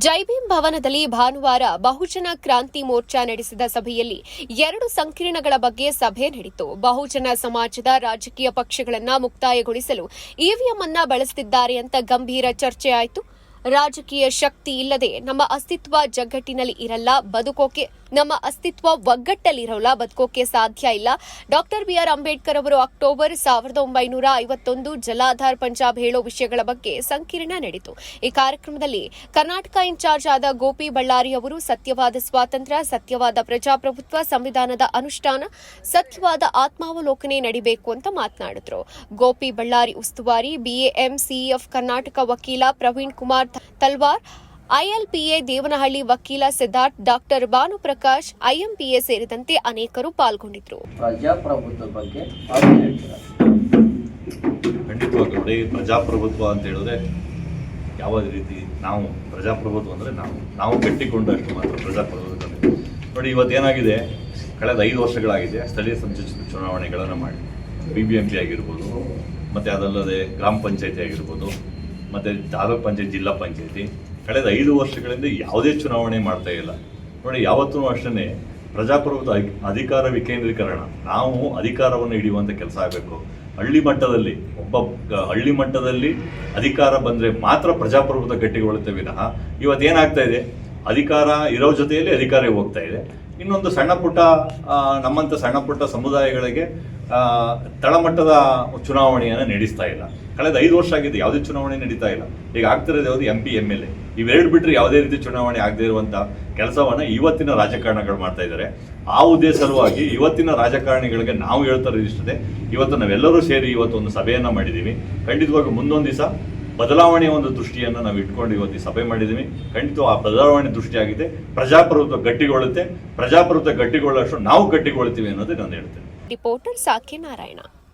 ಜೈಭೀಮ್ ಭವನದಲ್ಲಿ ಭಾನುವಾರ ಬಹುಜನ ಕ್ರಾಂತಿ ಮೋರ್ಚಾ ನಡೆಸಿದ ಸಭೆಯಲ್ಲಿ 2 ಸಂಕೀರ್ಣಗಳ ಬಗ್ಗೆ ಸಭೆ ನಡೆಯಿತು. ಬಹುಜನ ಸಮಾಜದ ರಾಜಕೀಯ ಪಕ್ಷಗಳನ್ನು ಮುಕ್ತಾಯಗೊಳಿಸಲು ಇವಿಎಂ ಅನ್ನ ಬಳಸುತ್ತಿದ್ದಾರೆ ಅಂತ ಗಂಭೀರ ಚರ್ಚೆ ಆಯಿತು. ರಾಜಕೀಯ ಶಕ್ತಿ ಇಲ್ಲದೆ ನಮ್ಮ ಅಸ್ತಿತ್ವ ಜಗ್ಗಟ್ಟಿನಲ್ಲಿ ಇರಲ್ಲ, ಬದುಕೋಕೆ ನಮ್ಮ ಅಸ್ತಿತ್ವ ಒಗ್ಗಟ್ಟಲ್ಲಿರೋಲ್ಲ, ಬದುಕೋಕೆ ಸಾಧ್ಯ ಇಲ್ಲ. ಡಾಕ್ಟರ್ ಬಿಆರ್ ಅಂಬೇಡ್ಕರ್ ಅವರು ಅಕ್ಟೋಬರ್ 1951 ಜಲಾಧಾರ್ ಪಂಜಾಬ್ ಹೇಳೋ ವಿಷಯಗಳ ಬಗ್ಗೆ ಸಂಕಿರಣ ನಡೆಯಿತು. ಈ ಕಾರ್ಯಕ್ರಮದಲ್ಲಿ ಕರ್ನಾಟಕ ಇನ್ಚಾರ್ಜ್ ಆದ ಗೋಪಿ ಬಳ್ಳಾರಿ ಅವರು ಸತ್ಯವಾದ ಸ್ವಾತಂತ್ರ್ಯ, ಸತ್ಯವಾದ ಪ್ರಜಾಪ್ರಭುತ್ವ, ಸಂವಿಧಾನದ ಅನುಷ್ಠಾನ, ಸತ್ಯವಾದ ಆತ್ಮಾವಲೋಕನೆ ನಡಿಬೇಕು ಅಂತ ಮಾತನಾಡಿದ್ರು. ಗೋಪಿ ಬಳ್ಳಾರಿ ಉಸ್ತುವಾರಿ, ಬಿಎಎಂಸಿಎಫ್ ಕರ್ನಾಟಕ ವಕೀಲ ಪ್ರವೀಣ್ ಕುಮಾರ್ ತಲ್ವಾರ್, ಐಎಲ್ಪಿಎ ದೇವನಹಳ್ಳಿ ವಕೀಲ ಸಿದ್ಧಾರ್ಥ್, ಡಾಕ್ಟರ್ ಭಾನುಪ್ರಕಾಶ್, ಐಎಂಪಿಎ ಸೇರಿದಂತೆ ಅನೇಕರು ಪಾಲ್ಗೊಂಡಿದ್ದರು. ಪ್ರಜಾಪ್ರಭುತ್ವ ಬಗ್ಗೆ ಖಂಡಿತವಾಗಿ ನೋಡಿ, ಪ್ರಜಾಪ್ರಭುತ್ವ ಅಂತ ಹೇಳಿದ್ರೆ ಯಾವ ರೀತಿ ನಾವು ಪ್ರಜಾಪ್ರಭುತ್ವ ಅಂದರೆ ನಾವು ಕಟ್ಟಿಕೊಂಡಷ್ಟು ಮಾತ್ರ ಪ್ರಜಾಪ್ರಭುತ್ವ. ನೋಡಿ, ಇವತ್ತೇನಾಗಿದೆ, ಕಳೆದ 5 ವರ್ಷಗಳಾಗಿದೆ ಸ್ಥಳೀಯ ಸಂಸ್ಥೆ ಚುನಾವಣೆಗಳನ್ನು ಮಾಡಿ, BBMP ಆಗಿರ್ಬೋದು, ಮತ್ತು ಅದಲ್ಲದೆ ಗ್ರಾಮ ಪಂಚಾಯತಿ ಆಗಿರ್ಬೋದು, ಮತ್ತು ತಾಲೂಕ್ ಪಂಚಾಯತ್, ಜಿಲ್ಲಾ ಪಂಚಾಯತಿ, ಕಳೆದ 5 ವರ್ಷಗಳಿಂದ ಯಾವುದೇ ಚುನಾವಣೆ ಮಾಡ್ತಾ ಇಲ್ಲ. ನೋಡಿ, ಯಾವತ್ತೂ ಅಷ್ಟೇ ಪ್ರಜಾಪ್ರಭುತ್ವ ಅಧಿಕಾರ ವಿಕೇಂದ್ರೀಕರಣ, ನಾವು ಅಧಿಕಾರವನ್ನು ಹಿಡಿಯುವಂಥ ಕೆಲಸ ಆಗಬೇಕು. ಹಳ್ಳಿ ಮಟ್ಟದಲ್ಲಿ ಅಧಿಕಾರ ಬಂದರೆ ಮಾತ್ರ ಪ್ರಜಾಪ್ರಭುತ್ವ ಗಟ್ಟಿಗೊಳ್ಳುತ್ತೆ ವಿನಃ ಇವತ್ತೇನಾಗ್ತಾ ಇದೆ, ಅಧಿಕಾರ ಇರೋ ಜೊತೆಯಲ್ಲಿ ಅಧಿಕಾರ ಹೋಗ್ತಾ ಇದೆ. ಇನ್ನೊಂದು ನಮ್ಮಂಥ ಸಣ್ಣ ಪುಟ್ಟ ಸಮುದಾಯಗಳಿಗೆ ತಳಮಟ್ಟದ ಚುನಾವಣೆಯನ್ನು ನಡೆಸ್ತಾ ಇಲ್ಲ. ಕಳೆದ 5 ವರ್ಷ ಆಗಿದೆ, ಯಾವುದೇ ಚುನಾವಣೆ ನಡೀತಾ ಇಲ್ಲ. ಈಗ ಆಗ್ತಿರೋದು ಯಾವುದು MP, MLA, ಇವೆರಡು ಬಿಟ್ಟರೆ ಯಾವುದೇ ರೀತಿ ಚುನಾವಣೆ ಆಗದೇ ಇರುವಂಥ ಕೆಲಸವನ್ನು ಇವತ್ತಿನ ರಾಜಕಾರಣಿಗಳು ಮಾಡ್ತಾ ಇದ್ದಾರೆ. ಆ ಉದ್ದೇಶ ಸಲುವಾಗಿ ಇವತ್ತಿನ ರಾಜಕಾರಣಿಗಳಿಗೆ ನಾವು ಹೇಳ್ತಾ ಇಷ್ಟೇ, ಇವತ್ತು ನಾವೆಲ್ಲರೂ ಸೇರಿ ಇವತ್ತೊಂದು ಸಭೆಯನ್ನು ಮಾಡಿದ್ದೀವಿ. ಖಂಡಿತವಾಗಿ ಮುಂದೊಂದು ದಿವಸ ಬದಲಾವಣೆಯ ಒಂದು ದೃಷ್ಟಿಯನ್ನು ನಾವು ಇಟ್ಕೊಂಡು ಇವತ್ತು ಸಭೆ ಮಾಡಿದ್ದೀವಿ. ಖಂಡಿತ ಆ ಬದಲಾವಣೆ ದೃಷ್ಟಿಯಾಗಿದೆ. ಪ್ರಜಾಪ್ರಭುತ್ವ ಗಟ್ಟಿಗೊಳ್ಳುತ್ತೆ, ಪ್ರಜಾಪ್ರಭುತ್ವ ಗಟ್ಟಿಗೊಳ್ಳೋಷ್ಟು ನಾವು ಗಟ್ಟಿಗೊಳ್ತೀವಿ ಅನ್ನೋದು ನಾನು ಹೇಳ್ತೇನೆ. ರಿಪೋರ್ಟರ್ ಸಾಕೆ ನಾರಾಯಣ.